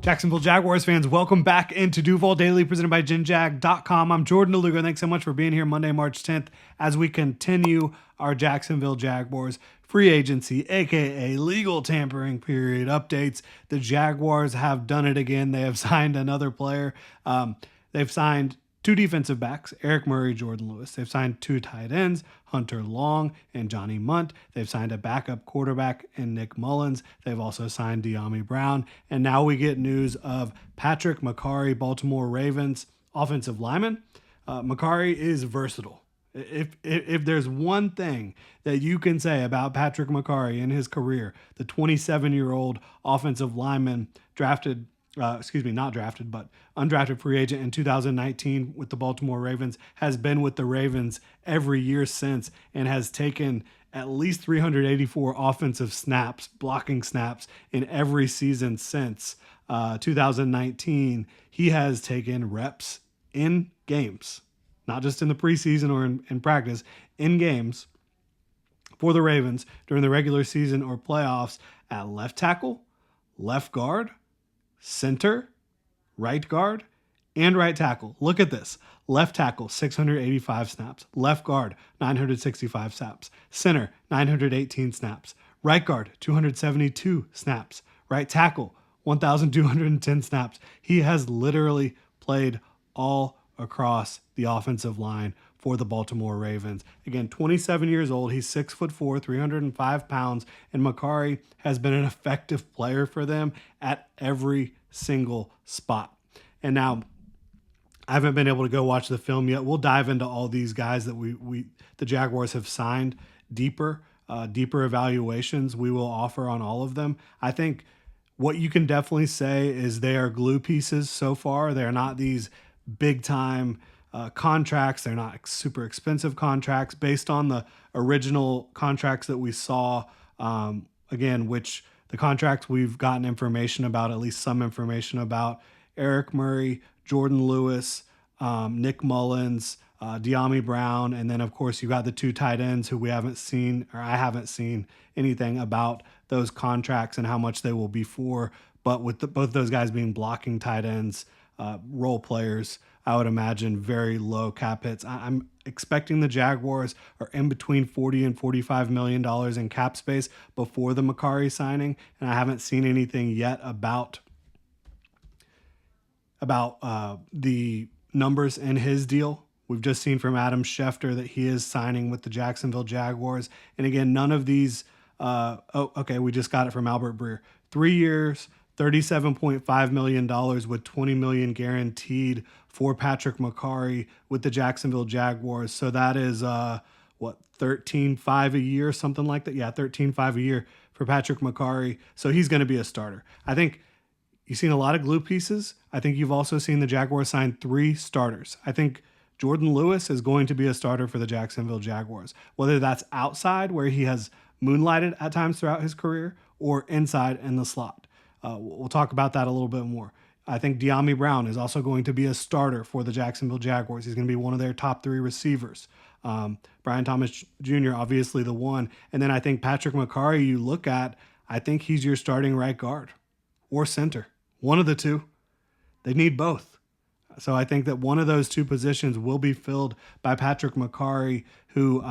Jacksonville Jaguars fans, welcome back into Duval Daily, presented by GenJag.com. I'm Jordan DeLuga. Thanks so much for being here Monday, March 10th, as we continue our Jacksonville Jaguars free agency, aka legal tampering period updates. The Jaguars have done it again. They have signed another player. They've signed two defensive backs, Eric Murray, Jordan Lewis. They've signed two tight ends, Hunter Long and Johnny Munt. They've signed a backup quarterback in Nick Mullins. They've also signed Diami Brown. And now we get news of Patrick Mekari, Baltimore Ravens offensive lineman. Mekari is versatile. If there's one thing that you can say about Patrick Mekari in his career, the 27-year-old offensive lineman undrafted free agent in 2019 with the Baltimore Ravens, has been with the Ravens every year since and has taken at least 384 offensive snaps, blocking snaps in every season since 2019. He has taken reps in games, not just in the preseason or in practice, in games for the Ravens during the regular season or playoffs at left tackle, left guard, center, right guard, and right tackle. Look at this. Left tackle, 685 snaps. Left guard, 965 snaps. Center, 918 snaps. Right guard, 272 snaps. Right tackle, 1,210 snaps. He has literally played all across the offensive line for the Baltimore Ravens. Again, 27 years old. He's 6'4", 305 pounds, and Mekari has been an effective player for them at every single spot. And now, I haven't been able to go watch the film yet. We'll dive into all these guys that the Jaguars have signed deeper evaluations we will offer on all of them. I think what you can definitely say is they are glue pieces so far. They're not these big time contracts. They're not super expensive contracts based on the original contracts that we saw. Which the contracts we've gotten information about, at least some information about: Eric Murray, Jordan Lewis, Nick Mullins, Diami Brown, and then of course you got the two tight ends who I haven't seen anything about those contracts and how much they will be for. But with both those guys being blocking tight ends, role players, I would imagine very low cap hits. I'm expecting the Jaguars are in between $40 and $45 million in cap space before the Mekari signing, and I haven't seen anything yet about the numbers in his deal. We've just seen from Adam Schefter that he is signing with the Jacksonville Jaguars. And again, none of these, we just got it from Albert Breer. 3 years, $37.5 million with $20 million guaranteed for Patrick Mekari with the Jacksonville Jaguars. So that is, $13.5 a year, something like that. Yeah, $13.5 a year for Patrick Mekari. So he's going to be a starter. I think you've seen a lot of glue pieces. I think you've also seen the Jaguars sign 3 starters. I think Jordan Lewis is going to be a starter for the Jacksonville Jaguars, whether that's outside where he has moonlighted at times throughout his career or inside in the slot. We'll talk about that a little bit more. I think Diami Brown is also going to be a starter for the Jacksonville Jaguars. He's going to be one of their top 3 receivers. Brian Thomas Jr., obviously the one. And then I think Patrick Mekari, you look at, I think he's your starting right guard or center. One of the two. They need both. So I think that one of those two positions will be filled by Patrick Mekari, who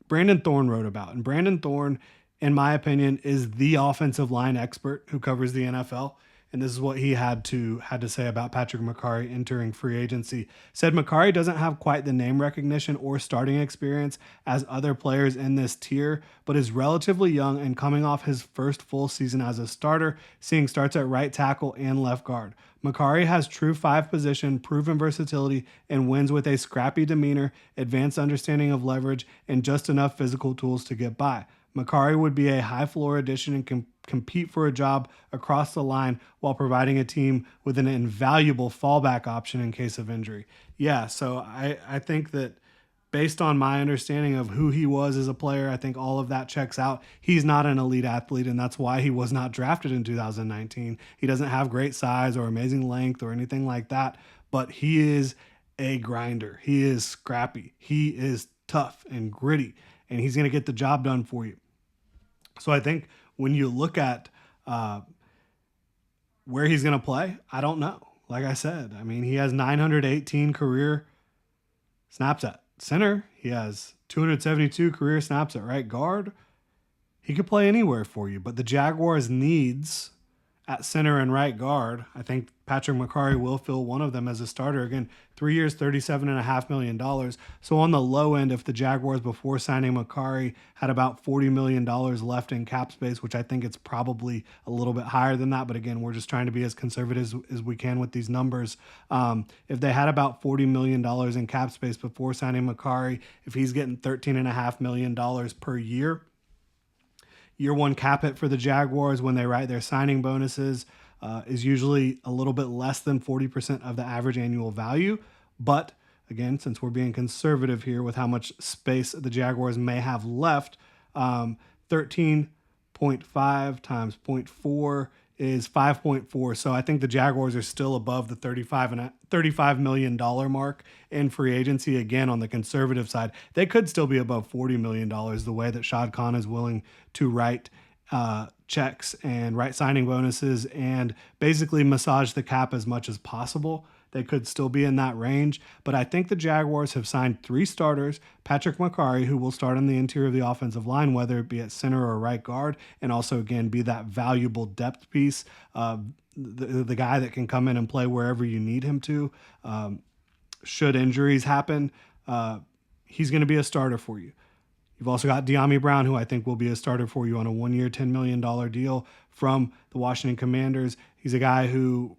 Brandon Thorne wrote about. And Brandon Thorne, in my opinion, is the offensive line expert who covers the NFL. And this is what he had to say about Patrick Mekari entering free agency. Said Mekari doesn't have quite the name recognition or starting experience as other players in this tier, but is relatively young and coming off his first full season as a starter, seeing starts at right tackle and left guard. Mekari has true 5-position, proven versatility, and wins with a scrappy demeanor, advanced understanding of leverage, and just enough physical tools to get by. Mekari would be a high-floor addition and can compete for a job across the line while providing a team with an invaluable fallback option in case of injury. Yeah, so I think that based on my understanding of who he was as a player, I think all of that checks out. He's not an elite athlete, and that's why he was not drafted in 2019. He doesn't have great size or amazing length or anything like that, but he is a grinder. He is scrappy. He is tough and gritty, and he's going to get the job done for you. So I think when you look at Where he's going to play, I don't know. Like I said, I mean, he has 918 career snaps at center. He has 272 career snaps at right guard. He could play anywhere for you, but the Jaguars' needs at center and right guard, I think Patrick Mekari will fill one of them as a starter. Again, 3 years, $37.5 million. So on the low end, if the Jaguars before signing Mekari had about $40 million left in cap space, which I think it's probably a little bit higher than that, but again, we're just trying to be as conservative as we can with these numbers. If they had about $40 million in cap space before signing Mekari, if he's getting $13.5 million per year, year one cap hit for the Jaguars when they write their signing bonuses is usually a little bit less than 40% of the average annual value. But again, since we're being conservative here with how much space the Jaguars may have left, 13.5 times 0.4 is 5.4. So I think the Jaguars are still above the $35 million mark in free agency. Again, on the conservative side, they could still be above $40 million the way that Shad Khan is willing to write checks and write signing bonuses and basically massage the cap as much as possible. They could still be in that range, but I think the Jaguars have signed 3 starters, Patrick Mekari, who will start on the interior of the offensive line, whether it be at center or right guard, and also, again, be that valuable depth piece, the guy that can come in and play wherever you need him to. Should injuries happen, he's going to be a starter for you. You've also got Diami Brown, who I think will be a starter for you on a 1-year, $10 million deal from the Washington Commanders. He's a guy who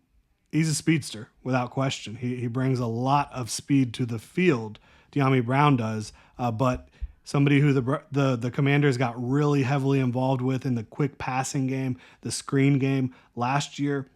he's a speedster without question. He brings a lot of speed to the field. Diami Brown does, but somebody who the Commanders got really heavily involved with in the quick passing game, the screen game last year.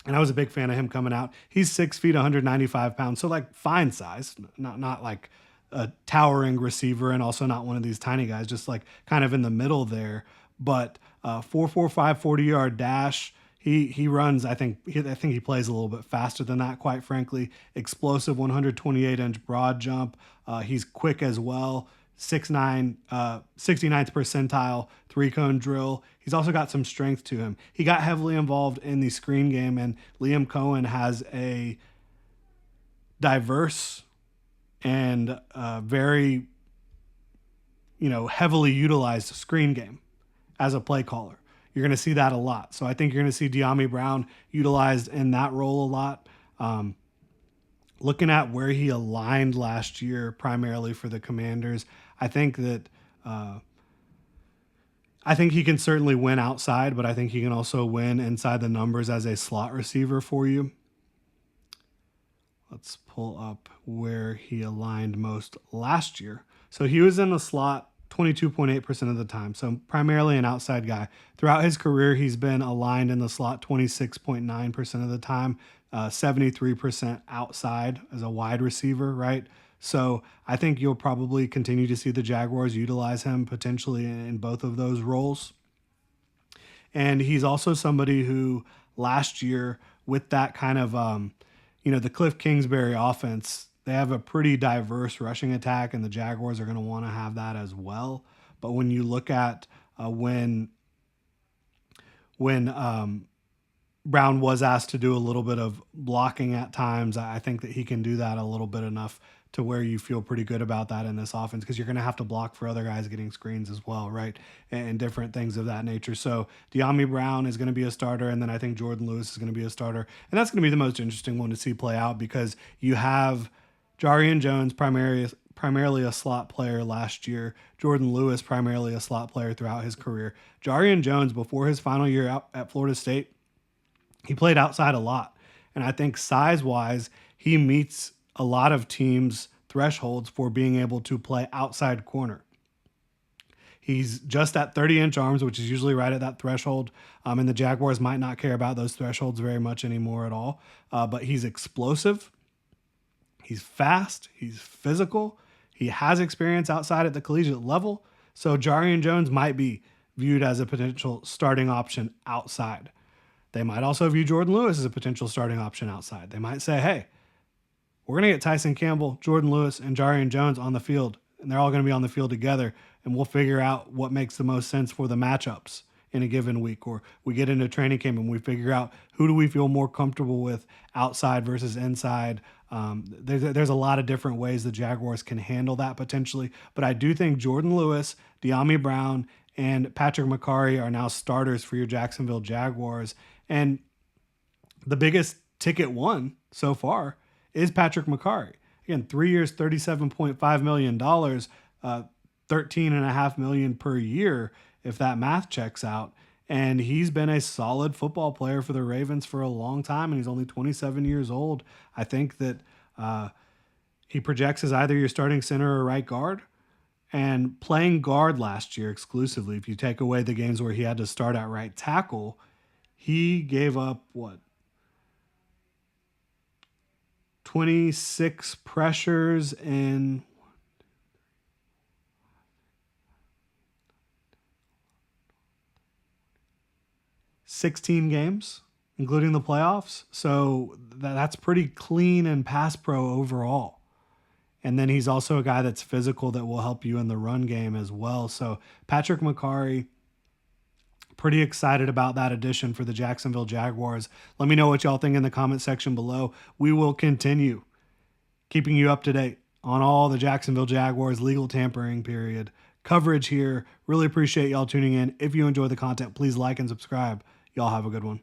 And I was a big fan of him coming out. He's 6 feet, 195 pounds. So like fine size, not like a towering receiver and also not one of these tiny guys, just like kind of in the middle there. But 4.45 40-yard dash. He runs, I think he plays a little bit faster than that, quite frankly. Explosive 128-inch broad jump. He's quick as well. 6'9", 69th percentile, 3-cone drill. He's also got some strength to him. He got heavily involved in the screen game, and Liam Cohen has a diverse and very, heavily utilized screen game as a play caller. You're going to see that a lot. So I think you're going to see Diami Brown utilized in that role a lot. Looking at where he aligned last year, primarily for the Commanders, I think that I think he can certainly win outside, but I think he can also win inside the numbers as a slot receiver for you. Let's pull up where he aligned most last year. So he was in the slot 22.8% of the time, so primarily an outside guy. Throughout his career, he's been aligned in the slot 26.9% of the time, 73% outside as a wide receiver, right? So I think you'll probably continue to see the Jaguars utilize him potentially in both of those roles. And he's also somebody who last year with that kind of, the Cliff Kingsbury offense, they have a pretty diverse rushing attack, and the Jaguars are going to want to have that as well. But when you look at when Brown was asked to do a little bit of blocking at times, I think that he can do that a little bit enough to where you feel pretty good about that in this offense, because you're going to have to block for other guys getting screens as well, right? And different things of that nature. So Diami Brown is going to be a starter, and then I think Jordan Lewis is going to be a starter. And that's going to be the most interesting one to see play out, because you have Jarian Jones, primarily a slot player last year. Jordan Lewis, primarily a slot player throughout his career. Jarian Jones, before his final year out at Florida State, he played outside a lot. And I think size-wise, he meets a lot of teams' thresholds for being able to play outside corner. He's just at 30-inch arms, which is usually right at that threshold. And the Jaguars might not care about those thresholds very much anymore at all. But he's explosive. He's fast. He's physical. He has experience outside at the collegiate level. So Jarian Jones might be viewed as a potential starting option outside. They might also view Jordan Lewis as a potential starting option outside. They might say, hey, we're going to get Tyson Campbell, Jordan Lewis, and Jarian Jones on the field, and they're all going to be on the field together, and we'll figure out what makes the most sense for the matchups in a given week, or we get into training camp and we figure out who do we feel more comfortable with outside versus inside. There's a lot of different ways the Jaguars can handle that potentially, but I do think Jordan Lewis, Diami Brown, and Patrick Mekari are now starters for your Jacksonville Jaguars. And the biggest ticket one so far is Patrick Mekari. Again, 3 years, $37.5 million, $13.5 million per year, if that math checks out. And he's been a solid football player for the Ravens for a long time, and he's only 27 years old. I think that he projects as either your starting center or right guard. And playing guard last year exclusively, if you take away the games where he had to start at right tackle, he gave up, 26 pressures in 16 games, including the playoffs. So that's pretty clean and pass pro overall. And then he's also a guy that's physical that will help you in the run game as well. So Patrick Mekari, pretty excited about that addition for the Jacksonville Jaguars. Let me know what y'all think in the comment section below. We will continue keeping you up to date on all the Jacksonville Jaguars legal tampering period coverage here. Really appreciate y'all tuning in. If you enjoy the content, please like and subscribe. Y'all have a good one.